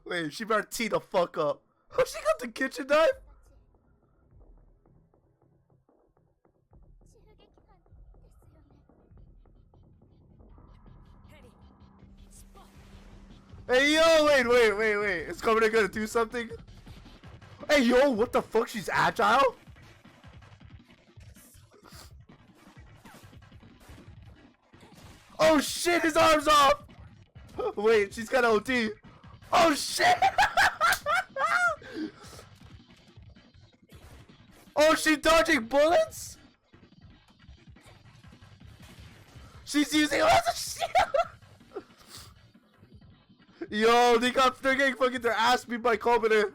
Wait, she better tee the fuck up. Oh, she got the kitchen knife? Hey, yo, wait. Is Kobeni gonna do something? Hey, yo, what the fuck? She's agile? Oh, shit, his arm's off! Wait, she's got OT. Oh, shit! Oh, she's dodging bullets? She's using it as a shield! Yo, they're getting fucking their ass beat by Kobeni.